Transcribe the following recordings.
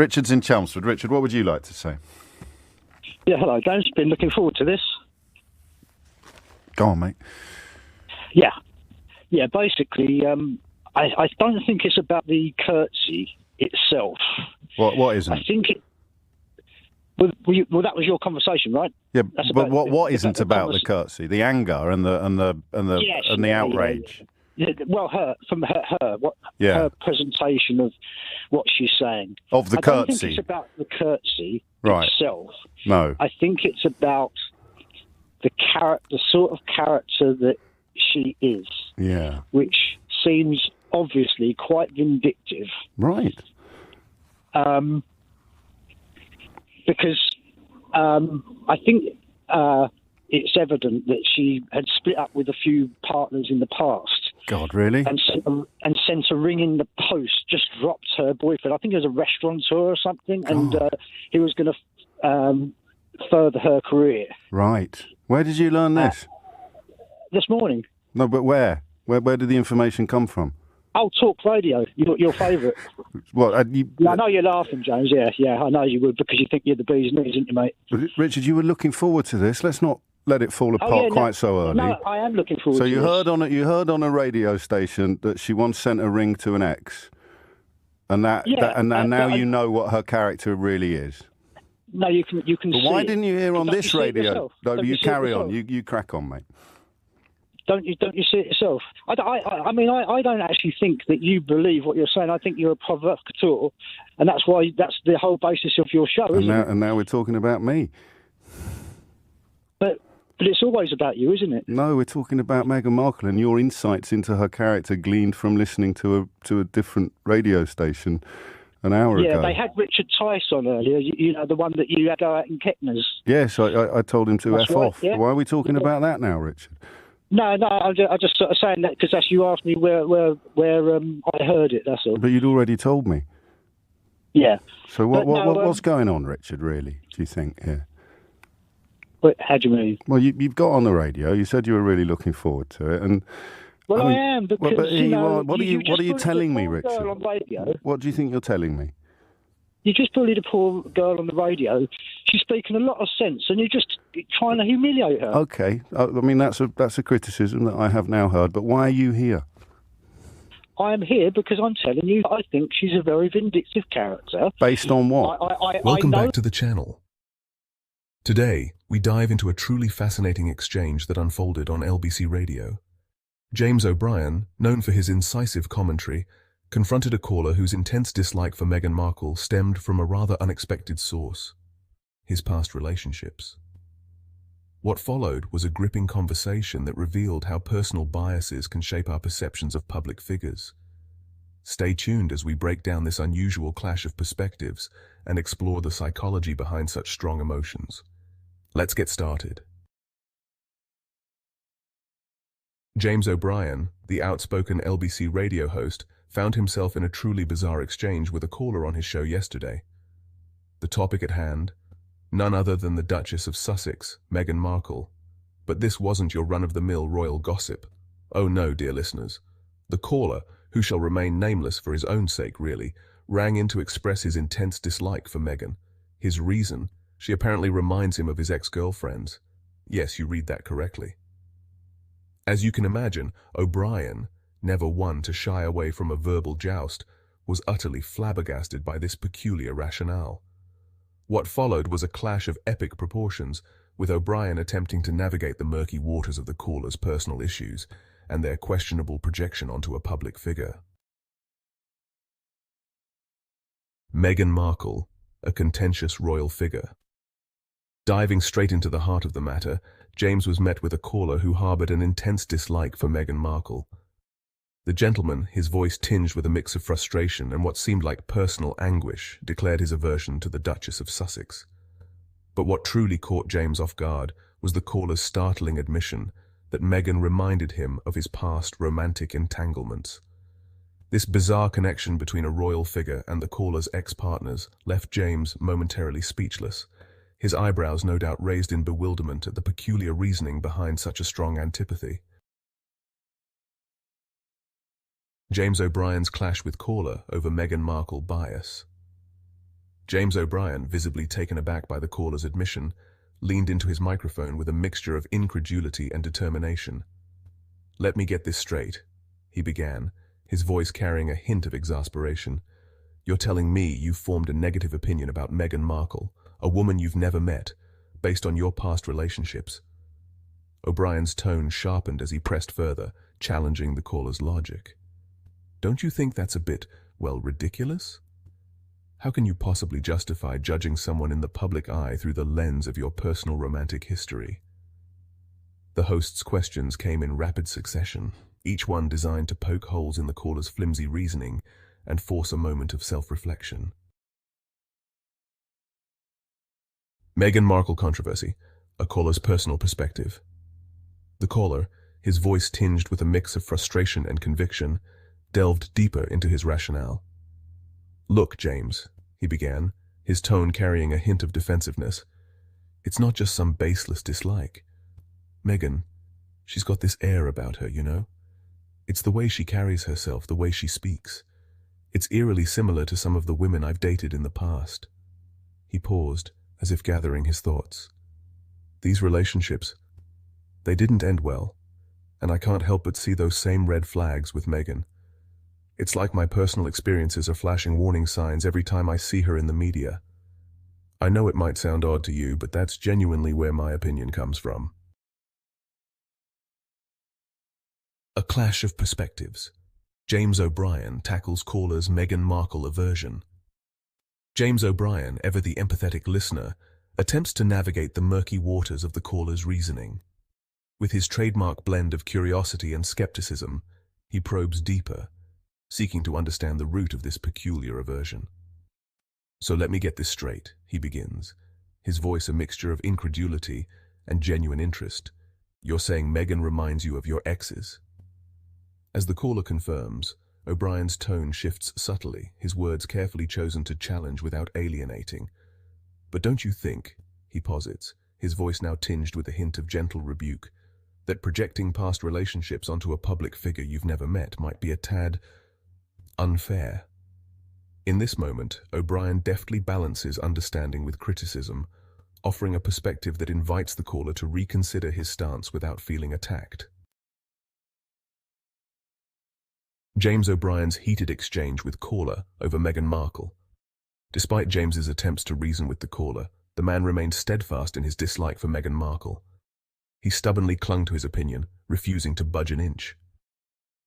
Richard's in Chelmsford. Richard, what would you like to say? Yeah, hello, James. Been looking forward to this. Go on, mate. Yeah. Basically, I don't think it's about the curtsy itself. What isn't? I think it. Well, that was your conversation, right? Yeah, but what isn't about the curtsy? The anger and the outrage. Yeah. Well, her presentation of what she's saying. Of the curtsy. I don't think it's about the curtsy itself. No. I think it's about the sort of character that she is. Yeah. Which seems obviously quite vindictive. Right. Because I think it's evident that she had split up with a few partners in the past. God, really? And sent a ring in the post, just dropped her boyfriend. I think it was a restaurateur or something, and he was going to further her career. Right. Where did you learn this? This morning. No, but where? Where did the information come from? Oh, Talk Radio, your favourite. What? I know you're laughing, James. Yeah, I know you would, because you think you're the bee's knees, aren't you, mate? Richard, you were looking forward to this. Let's not let it fall apart quite so early. No, I am looking forward to this. So you heard on a radio station that she once sent a ring to an ex, and now you know what her character really is. No, you can. But why didn't you hear on this radio? No, you carry on. You crack on, mate. Don't you see it yourself? I mean, I don't actually think that you believe what you're saying. I think you're a provocateur, and that's the whole basis of your show, isn't it? And now we're talking about me. But it's always about you, isn't it? No, we're talking about Meghan Markle and your insights into her character gleaned from listening to a different radio station an hour ago. Yeah, they had Richard Tice on earlier, you know, the one that you had out in Keckner's. Yes, I told him to That's F right, off. yeah. Why are we talking about that now, Richard? No, I'm just sort of saying that because you asked me where I heard it, that's all. But you'd already told me. Yeah. So what's going on, Richard, really, do you think, here? How do you mean? Well, you've got on the radio, you said you were really looking forward to it, and... Well, I am, because, but you know... What are you telling me, Richard? Girl on radio. What do you think you're telling me? You just bullied a poor girl on the radio. She's speaking a lot of sense, and you're just trying to humiliate her. Okay, I mean that's a criticism that I have now heard. But why are you here? I am here because I'm telling you I think she's a very vindictive character. Based on what? Welcome back to the channel. Today we dive into a truly fascinating exchange that unfolded on LBC Radio. JamesOBrien, known for his incisive commentary, confronted a caller whose intense dislike for Meghan Markle stemmed from a rather unexpected source: his past relationships. What followed was a gripping conversation that revealed how personal biases can shape our perceptions of public figures. Stay tuned as we break down this unusual clash of perspectives and explore the psychology behind such strong emotions. Let's get started. JamesOBrien, the outspoken LBC radio host, found himself in a truly bizarre exchange with a caller on his show yesterday. The topic at hand, none other than the Duchess of Sussex, Meghan Markle. But this wasn't your run-of-the-mill royal gossip. Oh no, dear listeners. The caller, who shall remain nameless for his own sake really, rang in to express his intense dislike for Meghan. His reason: she apparently reminds him of his ex-girlfriends. Yes, you read that correctly. As you can imagine, O'Brien, never one to shy away from a verbal joust, was utterly flabbergasted by this peculiar rationale. What followed was a clash of epic proportions, with O'Brien attempting to navigate the murky waters of the caller's personal issues and their questionable projection onto a public figure. Meghan Markle, a contentious royal figure. Diving straight into the heart of the matter, James was met with a caller who harbored an intense dislike for Meghan Markle. The gentleman, his voice tinged with a mix of frustration and what seemed like personal anguish, declared his aversion to the Duchess of Sussex. But what truly caught James off guard was the caller's startling admission that Meghan reminded him of his past romantic entanglements. This bizarre connection between a royal figure and the caller's ex-partners left James momentarily speechless, his eyebrows no doubt raised in bewilderment at the peculiar reasoning behind such a strong antipathy. JamesO'Brien's clash with caller over Meghan Markle bias. JamesO'Brien, visibly taken aback by the caller's admission, leaned into his microphone with a mixture of incredulity and determination. "Let me get this straight," he began, his voice carrying a hint of exasperation. "You're telling me you've formed a negative opinion about Meghan Markle, a woman you've never met, based on your past relationships?" O'Brien's tone sharpened as he pressed further, challenging the caller's logic. "Don't you think that's a bit, well, ridiculous? How can you possibly justify judging someone in the public eye through the lens of your personal romantic history?" The host's questions came in rapid succession, each one designed to poke holes in the caller's flimsy reasoning and force a moment of self-reflection. Meghan Markle controversy, a caller's personal perspective. The caller, his voice tinged with a mix of frustration and conviction, delved deeper into his rationale. "Look, James," he began, his tone carrying a hint of defensiveness. "It's not just some baseless dislike. Meghan, she's got this air about her, you know? It's the way she carries herself, the way she speaks. It's eerily similar to some of the women I've dated in the past." He paused, as if gathering his thoughts. "These relationships, they didn't end well, and I can't help but see those same red flags with Meghan. It's like my personal experiences are flashing warning signs every time I see her in the media. I know it might sound odd to you, but that's genuinely where my opinion comes from." A clash of perspectives. JamesO'Brien tackles caller's Meghan Markle aversion. JamesO'Brien, ever the empathetic listener, attempts to navigate the murky waters of the caller's reasoning. With his trademark blend of curiosity and skepticism, he probes deeper, seeking to understand the root of this peculiar aversion. "So let me get this straight," he begins, his voice a mixture of incredulity and genuine interest. "You're saying Meghan reminds you of your exes?" As the caller confirms, O'Brien's tone shifts subtly, his words carefully chosen to challenge without alienating. "But don't you think," he posits, his voice now tinged with a hint of gentle rebuke, "that projecting past relationships onto a public figure you've never met might be a tad unfair?" In this moment, O'Brien deftly balances understanding with criticism, offering a perspective that invites the caller to reconsider his stance without feeling attacked. JamesO'Brien's heated exchange with caller over Meghan Markle. Despite James's attempts to reason with the caller, the man remained steadfast in his dislike for Meghan Markle. He stubbornly clung to his opinion, refusing to budge an inch.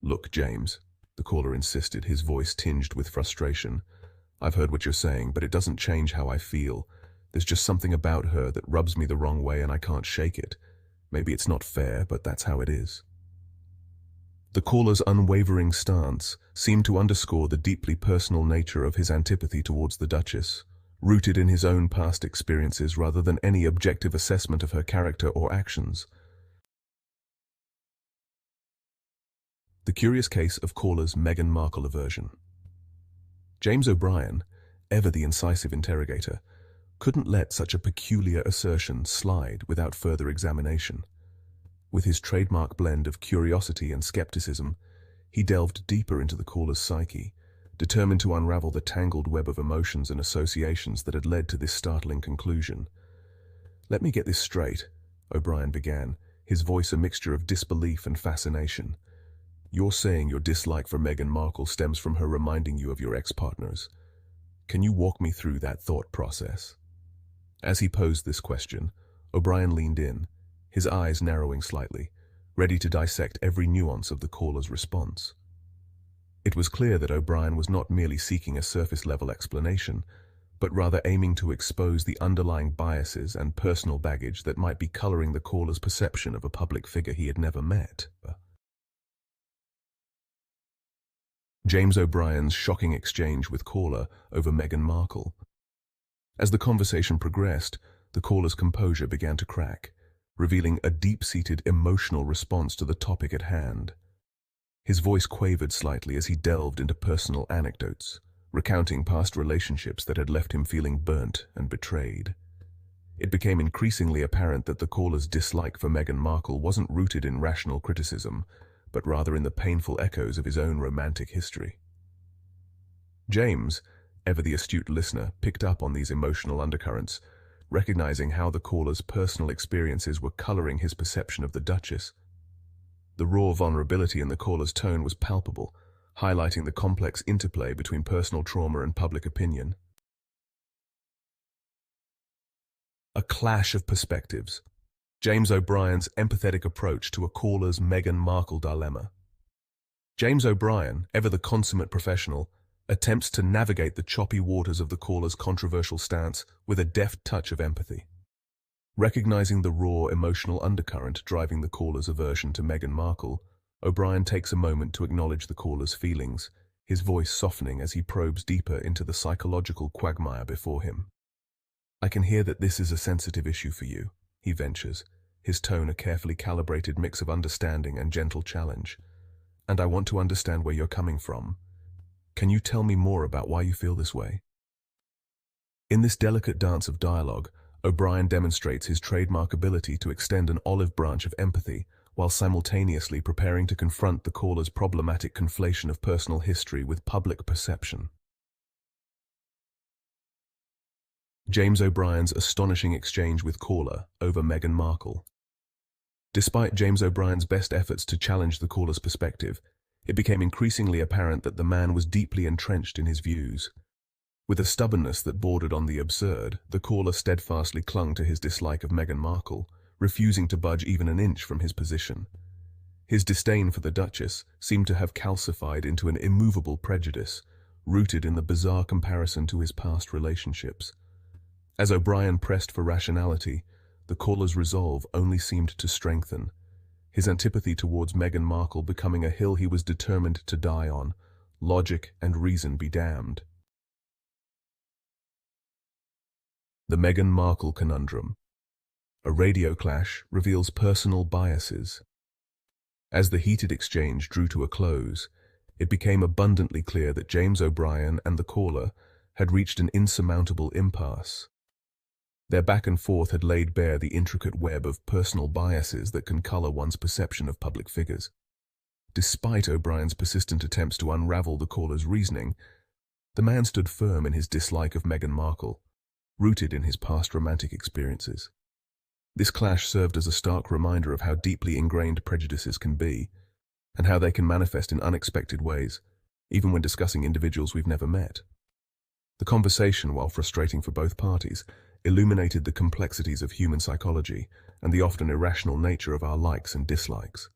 "Look, James," the caller insisted, his voice tinged with frustration. "I've heard what you're saying, but it doesn't change how I feel. There's just something about her that rubs me the wrong way and I can't shake it. Maybe it's not fair, but that's how it is." The caller's unwavering stance seemed to underscore the deeply personal nature of his antipathy towards the Duchess, rooted in his own past experiences rather than any objective assessment of her character or actions. The curious case of caller's Meghan Markle aversion. JamesO'Brien, ever the incisive interrogator, couldn't let such a peculiar assertion slide without further examination. With his trademark blend of curiosity and skepticism, he delved deeper into the caller's psyche, determined to unravel the tangled web of emotions and associations that had led to this startling conclusion. "Let me get this straight," O'Brien began, his voice a mixture of disbelief and fascination. "You're saying your dislike for Meghan Markle stems from her reminding you of your ex-partners. Can you walk me through that thought process?" As he posed this question, O'Brien leaned in, his eyes narrowing slightly, ready to dissect every nuance of the caller's response. It was clear that O'Brien was not merely seeking a surface-level explanation, but rather aiming to expose the underlying biases and personal baggage that might be coloring the caller's perception of a public figure he had never met. JamesO'Brien's shocking exchange with caller over Meghan Markle. As the conversation progressed, the caller's composure began to crack, revealing a deep-seated emotional response to the topic at hand. His voice quavered slightly as he delved into personal anecdotes, recounting past relationships that had left him feeling burnt and betrayed. It became increasingly apparent that the caller's dislike for Meghan Markle wasn't rooted in rational criticism, but rather in the painful echoes of his own romantic history. James, ever the astute listener, picked up on these emotional undercurrents, recognizing how the caller's personal experiences were coloring his perception of the Duchess. The raw vulnerability in the caller's tone was palpable, highlighting the complex interplay between personal trauma and public opinion. A clash of perspectives. JamesO'Brien's empathetic approach to a caller's Meghan Markle dilemma. JamesO'Brien, ever the consummate professional, attempts to navigate the choppy waters of the caller's controversial stance with a deft touch of empathy. Recognizing the raw emotional undercurrent driving the caller's aversion to Meghan Markle, O'Brien takes a moment to acknowledge the caller's feelings, his voice softening as he probes deeper into the psychological quagmire before him. "I can hear that this is a sensitive issue for you," he ventures, his tone a carefully calibrated mix of understanding and gentle challenge. "And I want to understand where you're coming from. Can you tell me more about why you feel this way?" In this delicate dance of dialogue, O'Brien demonstrates his trademark ability to extend an olive branch of empathy while simultaneously preparing to confront the caller's problematic conflation of personal history with public perception. JamesO'Brien's astonishing exchange with caller over Meghan Markle. Despite JamesO'Brien's best efforts to challenge the caller's perspective, it became increasingly apparent that the man was deeply entrenched in his views. With a stubbornness that bordered on the absurd, the caller steadfastly clung to his dislike of Meghan Markle, refusing to budge even an inch from his position. His disdain for the Duchess seemed to have calcified into an immovable prejudice, rooted in the bizarre comparison to his past relationships. As O'Brien pressed for rationality, the caller's resolve only seemed to strengthen, his antipathy towards Meghan Markle becoming a hill he was determined to die on, logic and reason be damned. The Meghan Markle conundrum. A radio clash reveals personal biases. As the heated exchange drew to a close, it became abundantly clear that JamesO'Brien and the caller had reached an insurmountable impasse. Their back and forth had laid bare the intricate web of personal biases that can color one's perception of public figures. Despite O'Brien's persistent attempts to unravel the caller's reasoning, the man stood firm in his dislike of Meghan Markle, rooted in his past romantic experiences. This clash served as a stark reminder of how deeply ingrained prejudices can be, and how they can manifest in unexpected ways, even when discussing individuals we've never met. The conversation, while frustrating for both parties, illuminated the complexities of human psychology and the often irrational nature of our likes and dislikes.